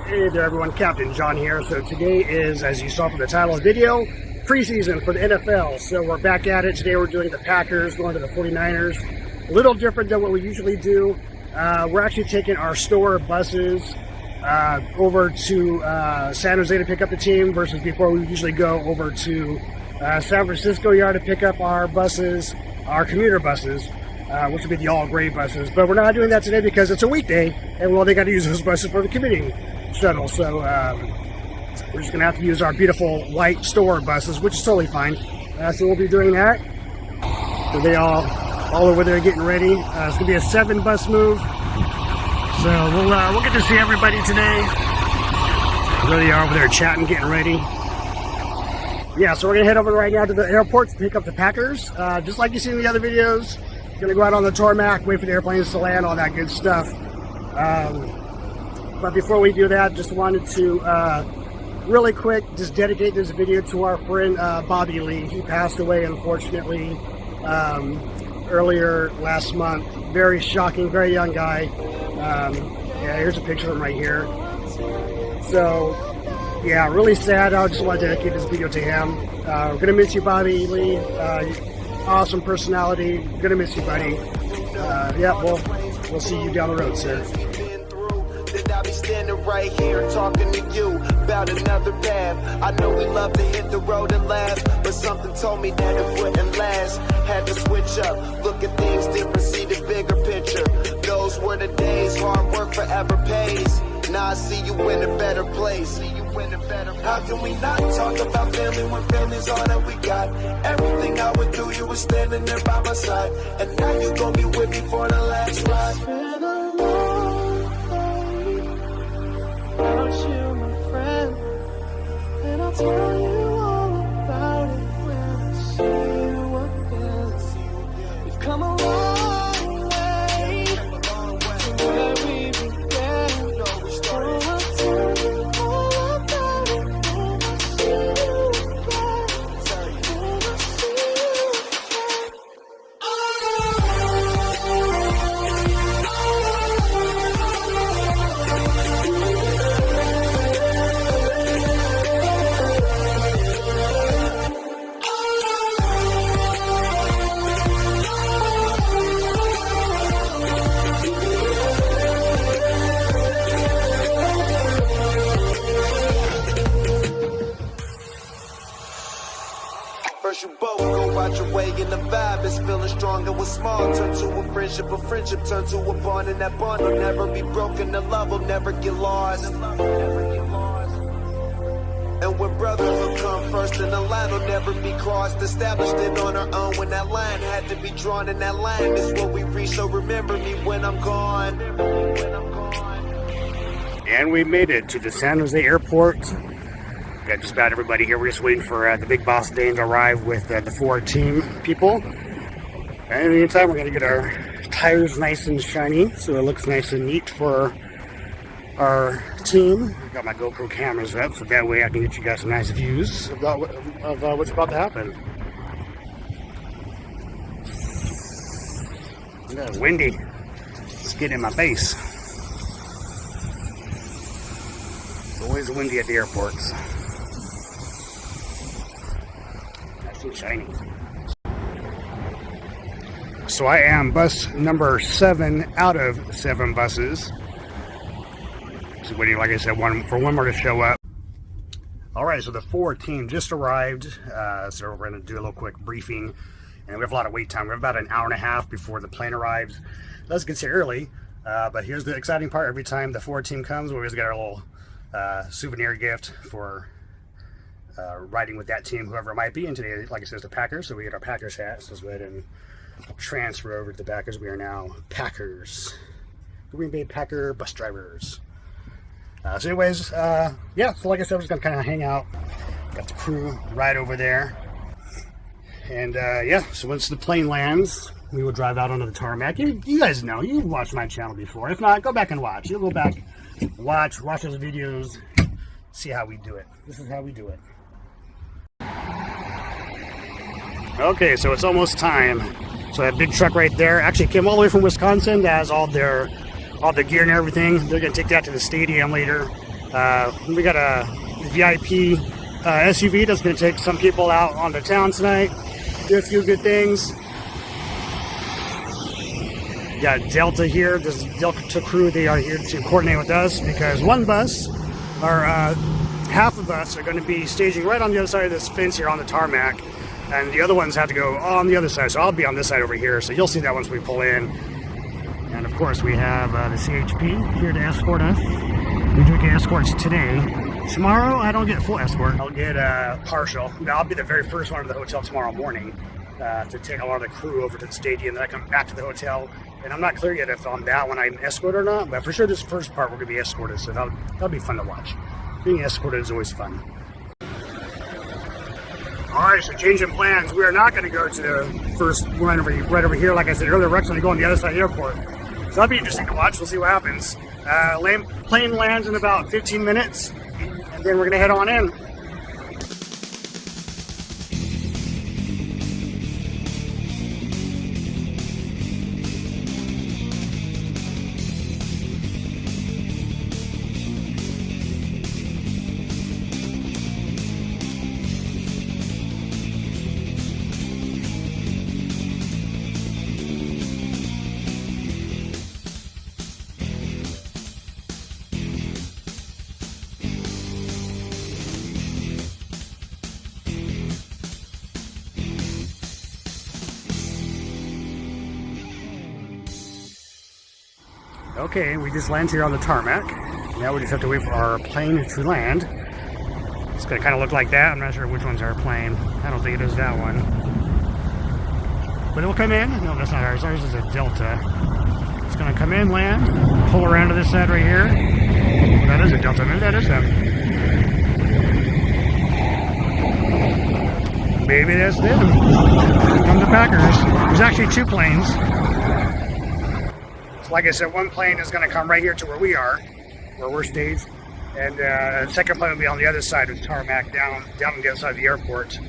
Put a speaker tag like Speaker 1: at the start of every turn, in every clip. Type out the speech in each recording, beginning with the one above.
Speaker 1: Hey there everyone, Captain John here. So today is, as you saw from the title of the video, preseason for the NFL. So we're back at it. Today we're doing the Packers, going to the 49ers. A little different than what we usually do. We're actually taking our store buses over to San Jose to pick up the team, versus before we usually go over to San Francisco yard to pick up our buses, our commuter buses, which would be the all gray buses. But we're not doing that today because it's a weekday, and well, they got to use those buses for the commuting shuttle. So we're just gonna have to use our beautiful white store buses, which is totally fine. So we'll be doing that. So they all over there getting ready. It's gonna be a 7 bus move. So we'll get to see everybody today. Really are over there chatting, getting ready. Yeah, so we're gonna head over right now to the airport to pick up the Packers. Just like you see in the other videos, gonna go out on the tarmac, wait for the airplanes to land, all that good stuff. But before we do that, just wanted to really quick just dedicate this video to our friend Bobby Lee. He passed away, unfortunately, earlier last month. Very shocking, very young guy. Yeah, here's a picture of him right here. So, yeah, really sad. I just want to dedicate this video to him. We're gonna miss you, Bobby Lee. Awesome personality. Gonna miss you, buddy. Yeah, we'll see you down the road, sir.
Speaker 2: I'll be standing right here talking to you about another path. I know we love to hit the road and laugh, but something told me that it wouldn't last. Had to switch up, look at things different, see the bigger picture. Those were the days, hard work forever pays. Now I see you in a better place. How can we not talk about family when family's all that we got? Everything I went through, you were standing there by my side, and now you gon' be with me for the last ride.
Speaker 3: You, my friend, and I'll tell you all about it when I see you again. We've come a long way from where we began. Oh, I'll tell you all about it when I see you again. When I see you again.
Speaker 2: First you both go out your way and the vibe is feeling strong. And what's small turn to a friendship turn to a bond, and that bond will never be broken, the love will never get lost. And when brotherhood come first, and the line will never be crossed. Established it on our own when that line had to be drawn, and that line is what we reach. So remember me when I'm gone.
Speaker 1: And we made it to the San Jose airport. Got just about everybody here. We're just waiting for the big boss Dane to arrive with the 4 team people. And in the meantime, we're going to get our tires nice and shiny so it looks nice and neat for our team. Got my GoPro cameras up so that way I can get you guys some nice views of what's about to happen. It's windy. It's getting in my face. It's always windy at the airports. Shiny. So I am bus number 7 out of 7 buses. So waiting, like I said, for one more to show up. All right, so the 4 team just arrived. So we're going to do a little quick briefing, and we have a lot of wait time. We have about an hour and a half before the plane arrives. Let's get here early, but here's the exciting part. Every time the 4 team comes, we always get our little souvenir gift for riding with that team, whoever it might be. And today, like I said, it's the Packers, so we get our Packers hats. Let's go ahead and transfer over to the Packers. We are now Packers, Green Bay Packer bus drivers. So anyways, yeah, so like I said, we're just gonna kind of hang out. Got the crew right over there. And yeah, so once the plane lands, we will drive out onto the tarmac. You guys know, you've watched my channel before. If not, go back and watch. You'll go back, watch those videos, see how we do it. This is how we do it. Okay, so it's almost time. So that big truck right there actually came all the way from Wisconsin. That has all their gear and everything. They're gonna take that to the stadium later. We got a VIP SUV that's going to take some people out on the town tonight, do a few good things. We got Delta here, this Delta crew. They are here to coordinate with us because one bus, or half of us, are going to be staging right on the other side of this fence here on the tarmac, and the other ones have to go on the other side. So I'll be on this side over here, so you'll see that once we pull in. And of course we have the CHP here to escort us. We do get escorts today. Tomorrow I don't get full escort. I'll get partial. I'll be the very first one to the hotel tomorrow morning to take a lot of the crew over to the stadium. Then I come back to the hotel, and I'm not clear yet if on that one I'm escorted or not. But for sure, this first part we're gonna be escorted, so that'll be fun to watch. Being escorted is always fun. All right, so changing plans. We are not going to go to the first one right over here. Like I said earlier, we're actually going to go on the other side of the airport. So that'll be interesting to watch. We'll see what happens. Plane lands in about 15 minutes, and then we're going to head on in. Okay, we just landed here on the tarmac. Now we just have to wait for our plane to land. It's gonna kind of look like that. I'm not sure which one's our plane. I don't think it is that one. But it will come in. No, that's not ours. Ours is a Delta. It's gonna come in, land, pull around to this side right here. Well, that is a Delta. Maybe that is them. Maybe that's them. Here come the Packers. There's actually two planes. Like I said, one plane is going to come right here to where we are, where we're staged, and the second plane will be on the other side of the tarmac, down on the other side of the airport.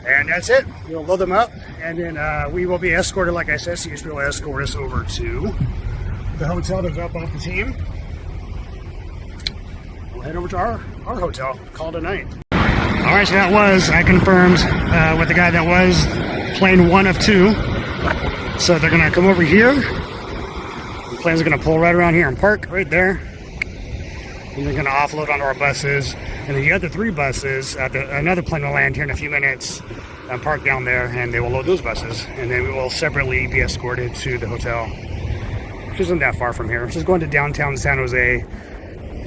Speaker 1: And that's it. We'll load them up, and then we will be escorted, like I said. CHP will escort us over to the hotel to drop off the team. We'll head over to our hotel, call it a night. All right, so I confirmed with the guy that was plane 1 of 2. So they're going to come over here. The plane's going to pull right around here and park right there. And they're going to offload onto our buses. And then the other 3 buses, another plane will land here in a few minutes and park down there, and they will load those buses. And then we will separately be escorted to the hotel, which isn't that far from here. It's just going to downtown San Jose.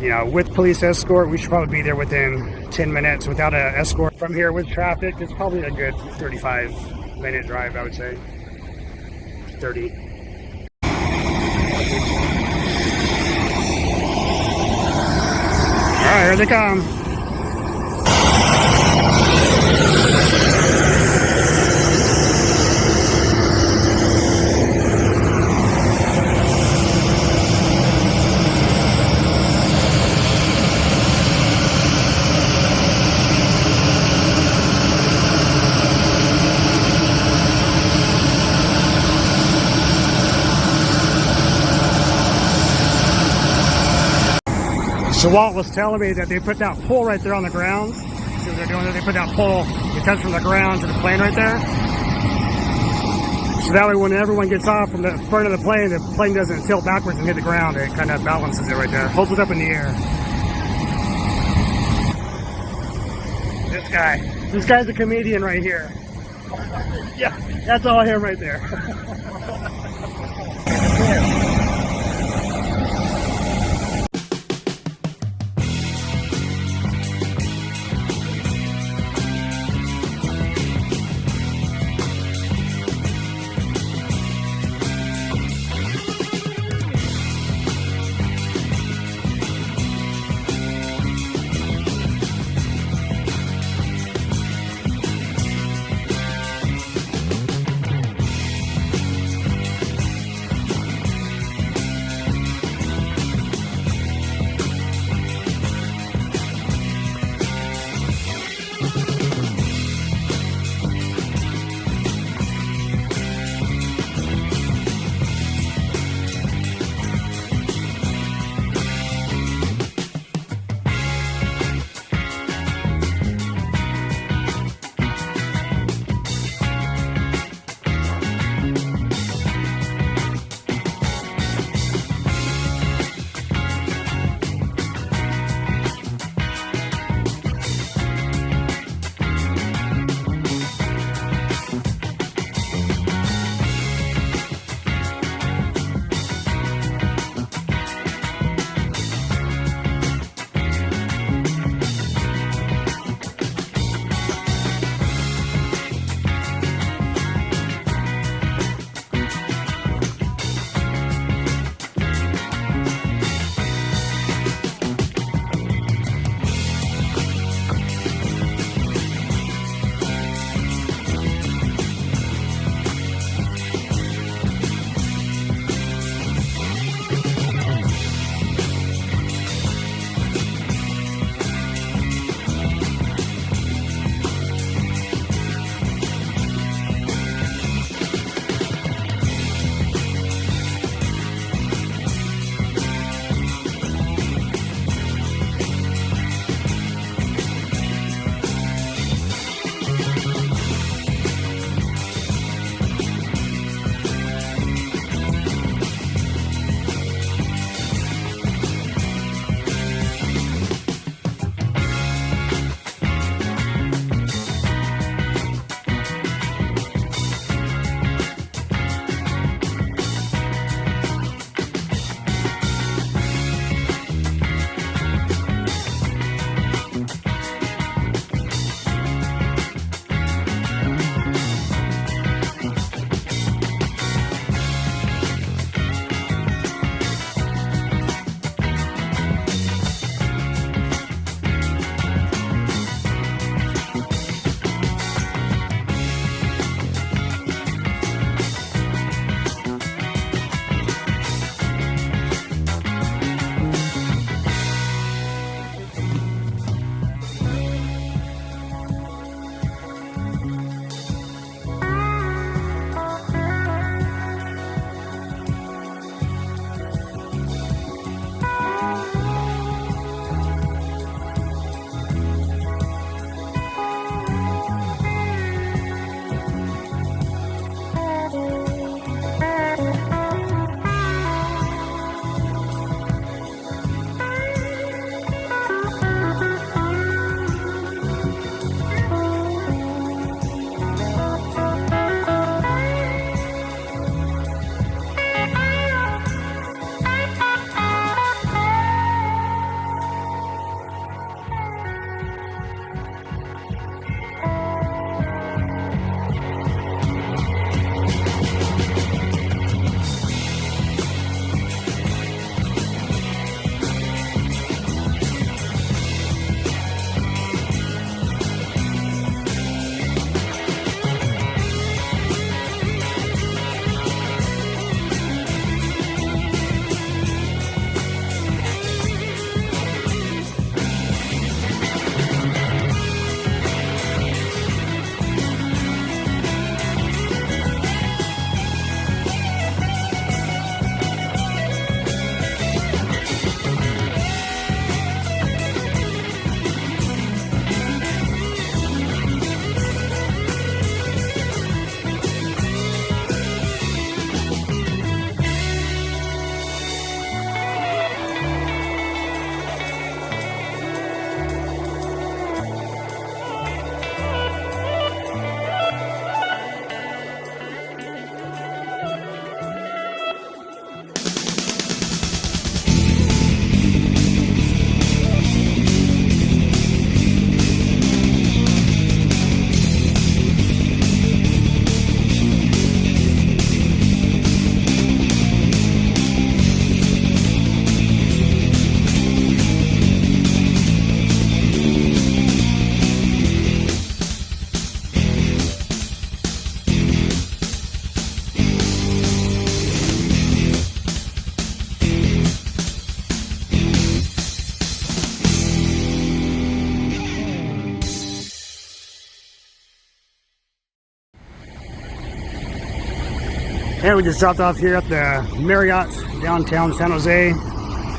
Speaker 1: You know, with police escort, we should probably be there within 10 minutes. Without an escort from here with traffic, it's probably a good 35-minute drive, I would say. 30. All right, here they come. So Walt was telling me that they put that pole right there on the ground. See what they're doing there? They put that pole, it comes from the ground to the plane right there. So that way when everyone gets off from the front of the plane doesn't tilt backwards and hit the ground. It kind of balances it right there, holds it up in the air. This guy's a comedian right here. Yeah, that's all him right there. And we just dropped off here at the Marriott downtown San Jose. Now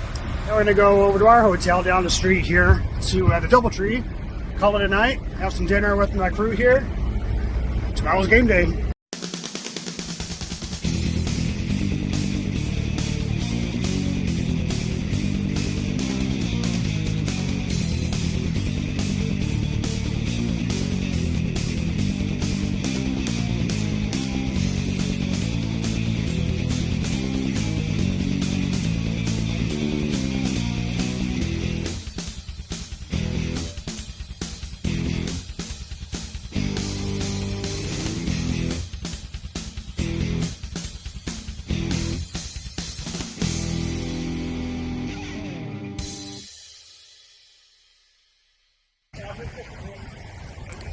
Speaker 1: we're gonna go over to our hotel down the street here to the DoubleTree. Call it a night. Have some dinner with my crew here. Tomorrow's game day.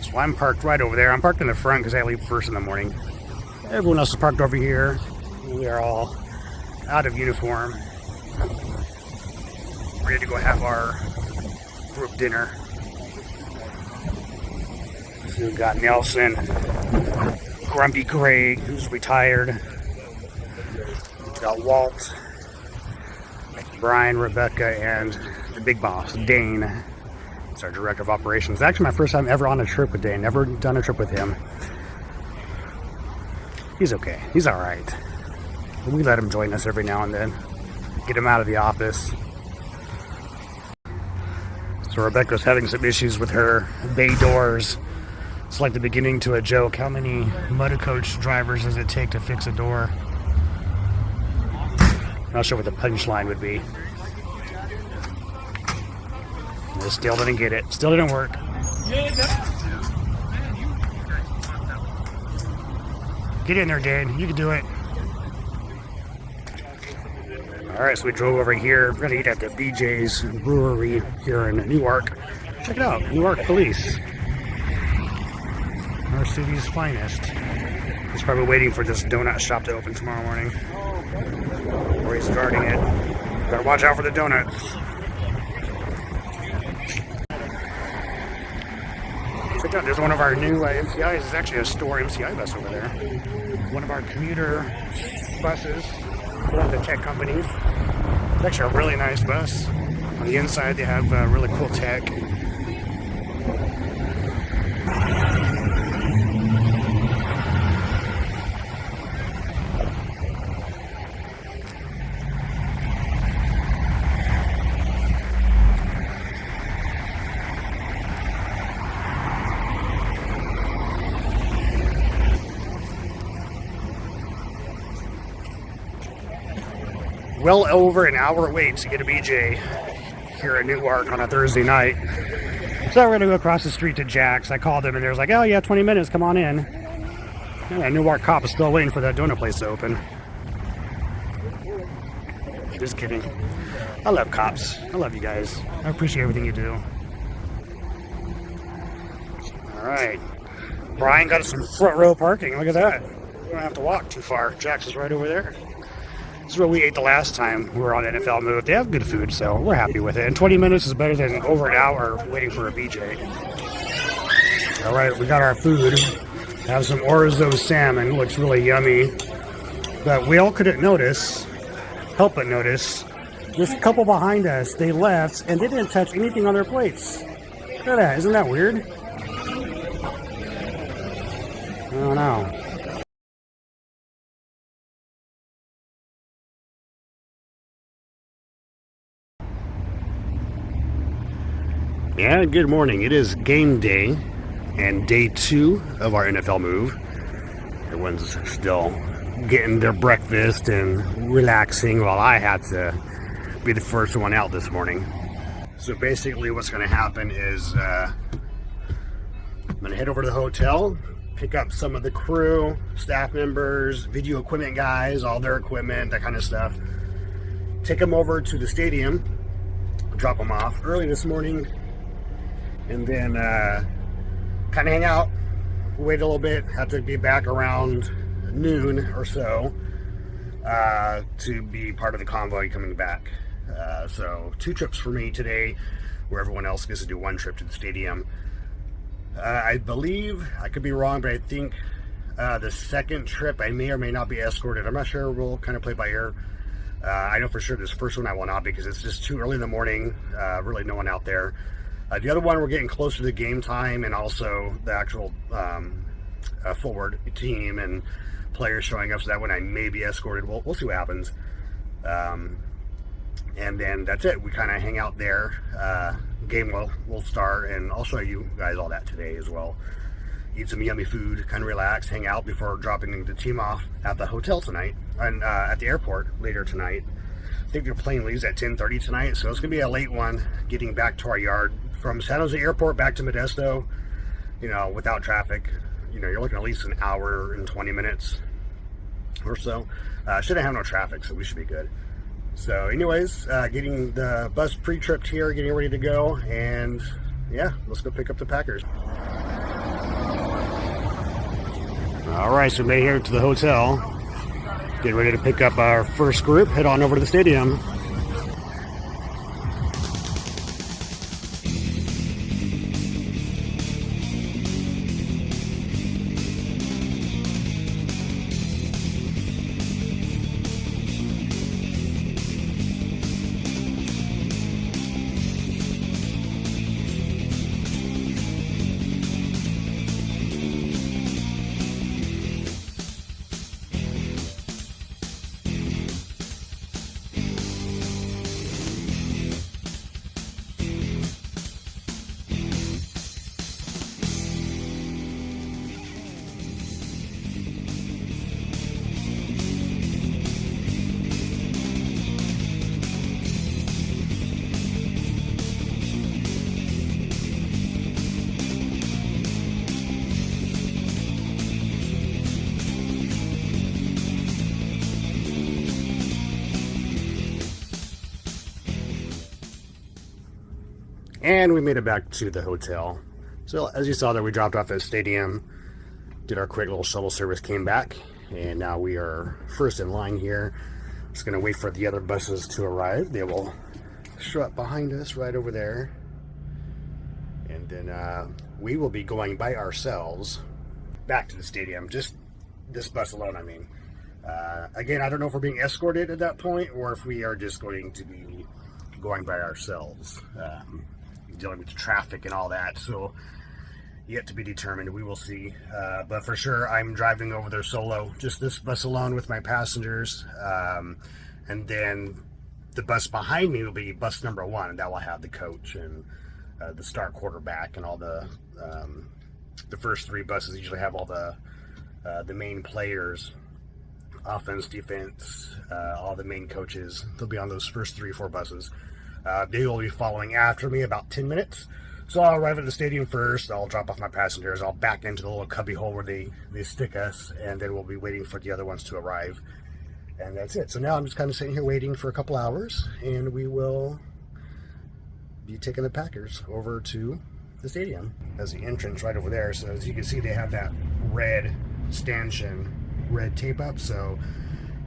Speaker 1: So I'm parked right over there. I'm parked in the front because I leave first in the morning. Everyone else is parked over here. We are all out of uniform. Ready to go have our group dinner. So we've got Nelson, Grumpy Craig, who's retired. We've got Walt, Brian, Rebecca, and the big boss, Dane. It's our director of operations. It's actually my first time ever on a trip with Dane. Never done a trip with him. He's okay. He's all right. We let him join us every now and then. Get him out of the office. So Rebecca's having some issues with her bay doors. It's like the beginning to a joke. How many motorcoach drivers does it take to fix a door? I'm not sure what the punchline would be. Still didn't get it. Still didn't work. Get in there, Dane. You can do it. Alright, so we drove over here. We're going to eat at the BJ's Brewery here in Newark. Check it out. Newark Police. Our city's finest. He's probably waiting for this donut shop to open tomorrow morning. Or he's starting it. Gotta watch out for the donuts. Check out, there's one of our new MCIs. It's actually a store MCI bus over there. One of our commuter buses, one of the tech companies. It's actually a really nice bus. On the inside, they have really cool tech. Well over an hour wait to get a BJ here at Newark on a Thursday night. So we're gonna go across the street to Jack's. I called them and they was like, oh yeah, 20 minutes, come on in. Yeah, Newark cop is still waiting for that donut place to open. Just kidding. I love cops. I love you guys. I appreciate everything you do. Alright. Brian got us some front row parking. Look at that. We don't have to walk too far. Jack's is right over there. This is where we ate the last time we were on NFL Move. They have good food, so we're happy with it. And 20 minutes is better than over an hour waiting for a BJ. All right, we got our food. Have some orzo salmon. Looks really yummy. But we all couldn't help but notice, this couple behind us, they left and they didn't touch anything on their plates. Look at that. Isn't that weird? I don't know. Yeah, good morning. It is game day and day 2 of our NFL Move. Everyone's still getting their breakfast and relaxing while I had to be the first one out this morning. So basically what's going to happen is I'm going to head over to the hotel, pick up some of the crew, staff members, video equipment guys, all their equipment, that kind of stuff. Take them over to the stadium, drop them off early this morning, and then kind of hang out, wait a little bit, have to be back around noon or so to be part of the convoy coming back. So 2 trips for me today, where everyone else gets to do 1 trip to the stadium. I believe, I could be wrong, but I think The second trip, I may or may not be escorted. I'm not sure. We'll kind of play by ear. I know for sure this first one I will not, because it's just too early in the morning. Really no one out there. The other one, we're getting closer to the game time, and also the actual forward team and players showing up. So that one I may be escorted. We'll see what happens. And then that's it. We kind of hang out there. Game will start, and I'll show you guys all that today as well. Eat some yummy food, kind of relax, hang out before dropping the team off at the hotel tonight, and at the airport later tonight. I think your plane leaves at 10:30 tonight, so it's gonna be a late one getting back to our yard from San Jose Airport back to Modesto. Without traffic, you're looking at least an hour and 20 minutes or so. Shouldn't have no traffic, so we should be good. So anyways, getting the bus pre-tripped here, getting ready to go, and yeah, let's go pick up the Packers. All right, so we made here to the hotel. Getting ready to pick up our first group, head on over to the stadium. And we made it back to the hotel. So as you saw there, we dropped off at the stadium, did our quick little shuttle service, came back, and now we are first in line here. Just gonna wait for the other buses to arrive. They will show up behind us right over there. And then we will be going by ourselves back to the stadium. Just this bus alone, I mean. Again, I don't know if we're being escorted at that point or if we are just going to be going by ourselves. Dealing with the traffic and all that, so yet to be determined. We will see, but for sure I'm driving over there solo, just this bus alone with my passengers, and then the bus behind me will be bus number 1, and that will have the coach and the star quarterback and all the first 3 buses usually have all the main players, offense, defense, all the main coaches. They'll be on those first 3 or 4 buses. They will be following after me about 10 minutes. So I'll arrive at the stadium first. I'll drop off my passengers. I'll back into the little cubby hole where they stick us, and then we'll be waiting for the other ones to arrive. And that's it. So now I'm just kind of sitting here waiting for a couple hours, and we will be taking the Packers over to the stadium. There's the entrance right over there. So as you can see, they have that red stanchion, red tape up. So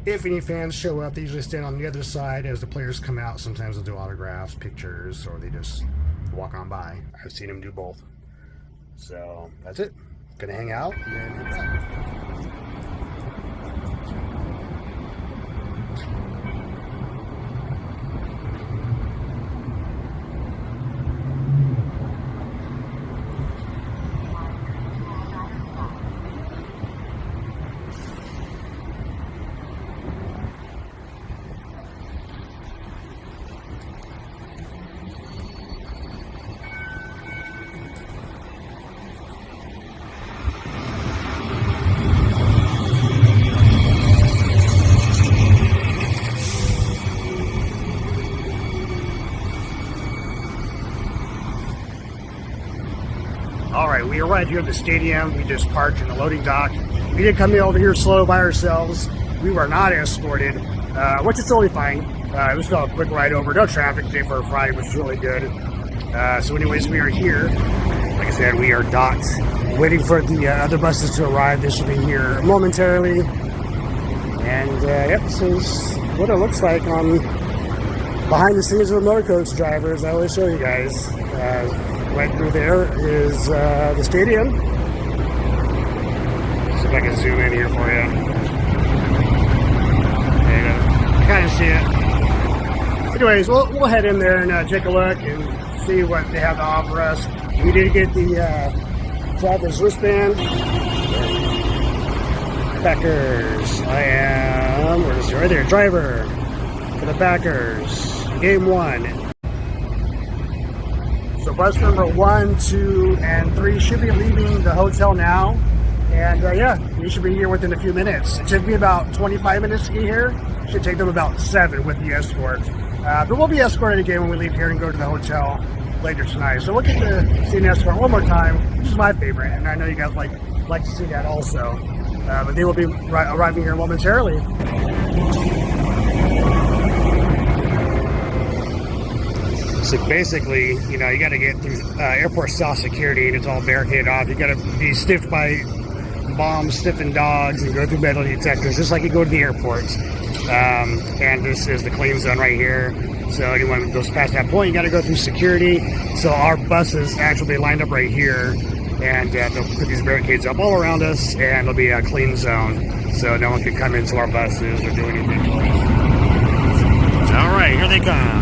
Speaker 1: if any fans show up, they usually stand on the other side as the players come out. Sometimes they'll do autographs, pictures, or they just walk on by. I've seen them do both. So that's it. Gonna hang out and then head back. All right, we arrived here at the stadium. We just parked in the loading dock. We did come in over here slow by ourselves. We were not escorted, which is totally fine. It was still a quick ride over. No traffic today for a Friday, which is really good. So anyways, we are here. Like I said, we are docked, waiting for the other buses to arrive. They should be here momentarily. And yep, this is what it looks like on behind the scenes of the motorcoach drivers. I always show you guys. Right through there is the stadium. So if I can zoom in here for you. There you go. Kind of see it. Anyways, we'll head in there and take a look and see what they have to offer us. We did get the driver's wristband. Packers. I am, where is it? Right there, driver for the Packers. Game 1. So bus number 1, 2, and 3 should be leaving the hotel now. And yeah, we should be here within a few minutes. It should be about 25 minutes to get here. Should take them about 7 with the escort. But we'll be escorted again when we leave here and go to the hotel later tonight. So we'll get to see an escort one more time, which is my favorite. And I know you guys like to see that also. But they will be arriving here momentarily. So basically, you know, you got to get through airport style security, and it's all barricaded off. You got to be stiffed by bombs, stiffing dogs, and go through metal detectors, just like you go to the airports. And this is the clean zone right here. So anyone who goes past that point, you got to go through security. So our buses actually lined up right here, and they'll put these barricades up all around us, and it'll be a clean zone, so no one can come into our buses or do anything to us. All right, here they come.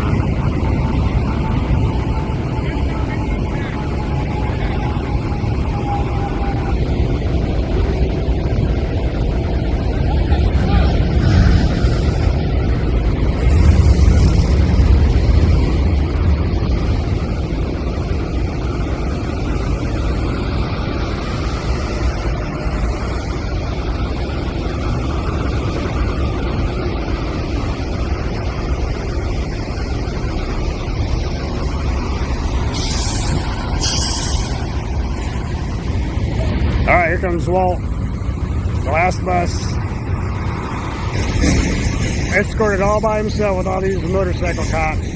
Speaker 1: All right, here comes Walt, the last bus. Escorted all by himself with all these motorcycle cops.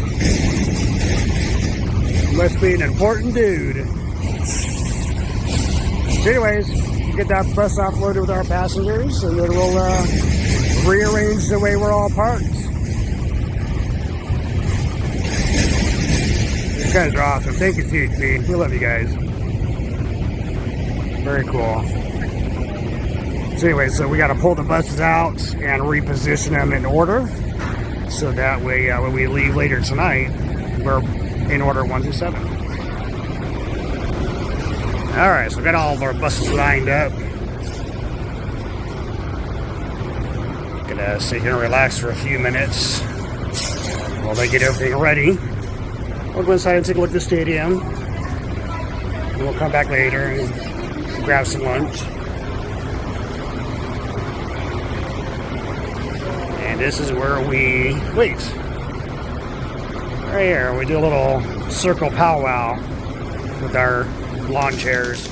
Speaker 1: Must be an important dude. So anyways, get that bus offloaded with our passengers, and then we'll rearrange the way we're all parked. You guys are awesome. Thank you, CHP. We love you guys. Very cool. So anyway, so we got to pull the buses out and reposition them in order, so that way when we leave later tonight, we're in order 1 through 7. All right, so we got all of our buses lined up. Gonna sit here and relax for a few minutes while they get everything ready. We'll go inside and take a look at the stadium, and we'll come back later and grab some lunch. And this is where we wait. Right here, we do a little circle powwow with our lawn chairs.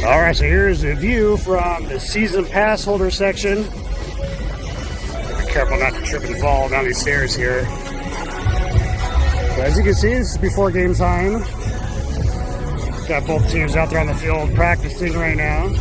Speaker 1: All right, so here's a view from the season pass holder section. Be careful not to trip and fall down these stairs here. So as you can see, this is before game time. Got both teams out there on the field practicing right now.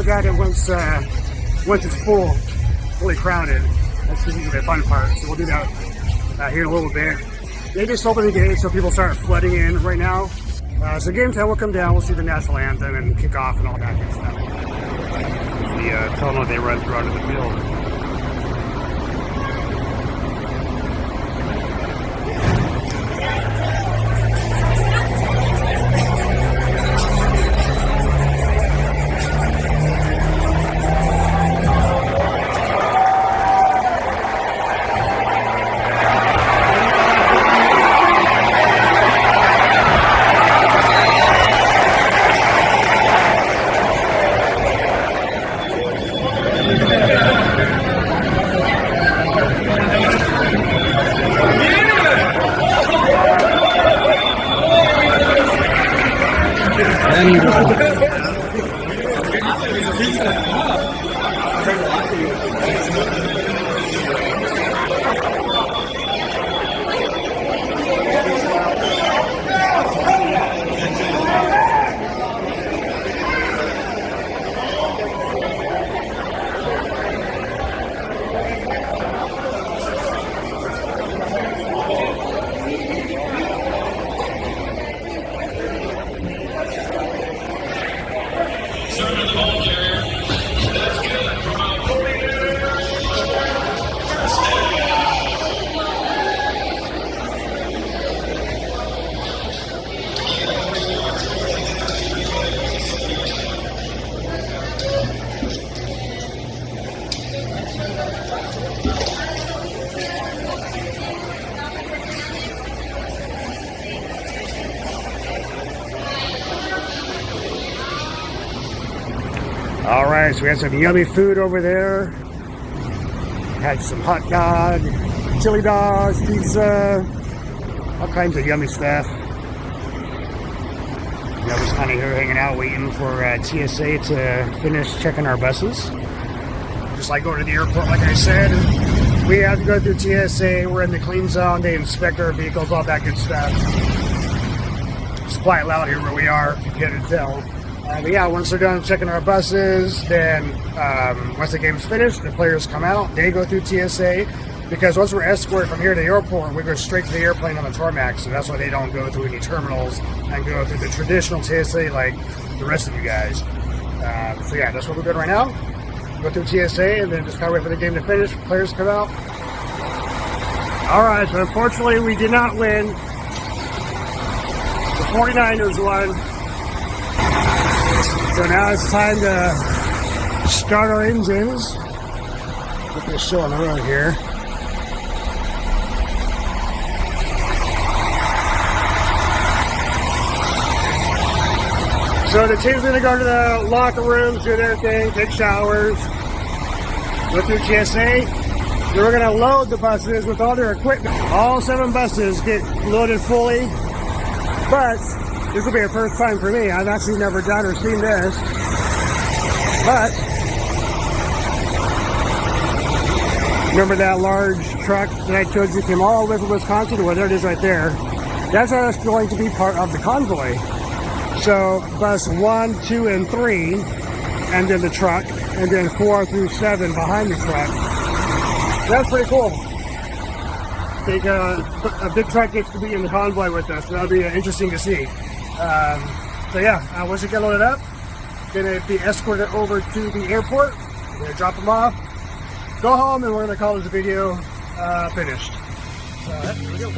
Speaker 1: look at it once it's fully crowded. That's usually the fun part. So we'll do that here in a little bit. They just opened the gate, so people start flooding in right now. So game time will come down. We'll see the national anthem and kick off and all that good stuff. The tunnel they run through onto the field. All right, so we had some yummy food over there. Had some hot dog, chili dogs, pizza, all kinds of yummy stuff. I was kind of here hanging out, waiting for TSA to finish checking our buses. Just like going to the airport, like I said. We have to go through TSA. We're in the clean zone. They inspect our vehicles, all that good stuff. It's quite loud here where we are, if you can't tell. But yeah, once they're done checking our buses, then once the game's finished, the players come out. They go through TSA, because once we're escorted from here to the airport, we go straight to the airplane on the Tarmac. So that's why they don't go through any terminals and go through the traditional TSA like the rest of you guys. So yeah, that's what we're doing right now. Go through TSA and then just kind of wait for the game to finish. Players come out. All right, so unfortunately we did not win. The 49ers won. So now it's time to start our engines. Put this show on the road here. So the team's going to go to the locker rooms, do their thing, take showers, go through TSA. Then we're going to load the buses with all their equipment. All 7 buses get loaded fully, but this will be a first time for me. I've actually never done or seen this. But remember that large truck that I showed you came all the way from Wisconsin? Well, there it is right there. That's going to be part of the convoy. So bus 1, 2, and 3, and then the truck, and then 4 through 7 behind the truck. That's pretty cool. I think a big truck gets to be in the convoy with us. So that'll be interesting to see. So yeah, once you get loaded up, gonna be escorted over to the airport. We're gonna drop them off, go home, and we're gonna call this video finished. So here we go.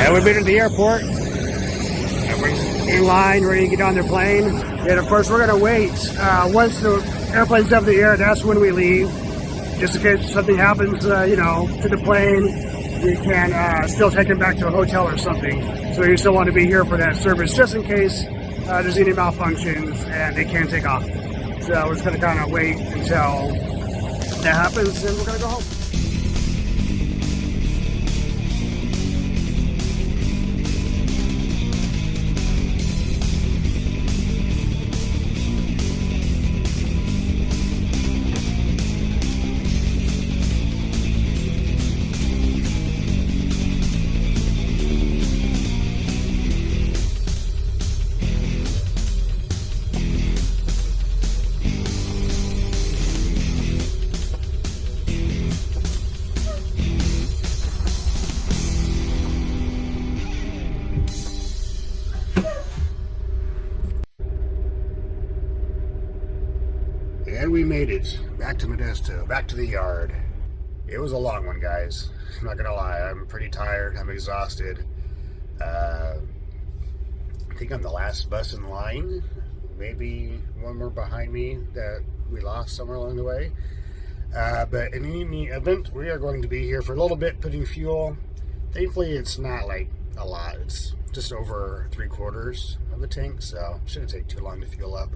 Speaker 1: And we've been at the airport. Everyone's in line, ready to get on their plane. And of course, we're going to wait. Once the airplane's up in the air, that's when we leave. Just in case something happens, you know, to the plane, we can still take them back to a hotel or something. So we still want to be here for that service, just in case there's any malfunctions and they can't take off. So we're just going to kind of wait until that happens, and we're going to go home. And we made it back to Modesto, back to the yard. It was a long one, guys. I'm not gonna lie, I'm pretty tired, I'm exhausted. I think I'm the last bus in line. Maybe one more behind me that we lost somewhere along the way. But in any event, we are going to be here for a little bit, putting fuel. Thankfully, it's not like a lot. It's just over 3/4 of the tank, so it shouldn't take too long to fuel up.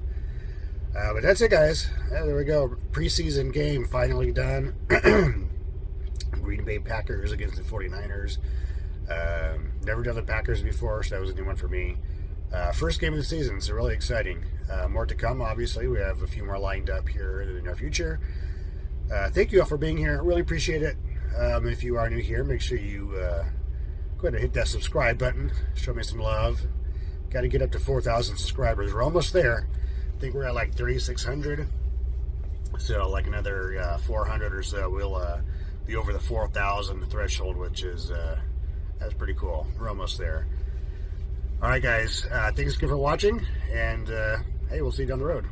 Speaker 1: But that's it, guys. There we go. Preseason game finally done. Green Bay Packers against the 49ers. Never done the Packers before, so that was a new one for me. First game of the season, so really exciting. More to come, obviously. We have a few more lined up here in the near future. Thank you all for being here. Really appreciate it. If you are new here, make sure you go ahead and hit that subscribe button. Show me some love. Got to get up to 4,000 subscribers. We're almost there. I think we're at like 3,600. So like another 400 or so, we'll be over the 4,000 threshold, which is that's pretty cool. We're almost there. All right, guys. Thanks again for watching, and hey, we'll see you down the road.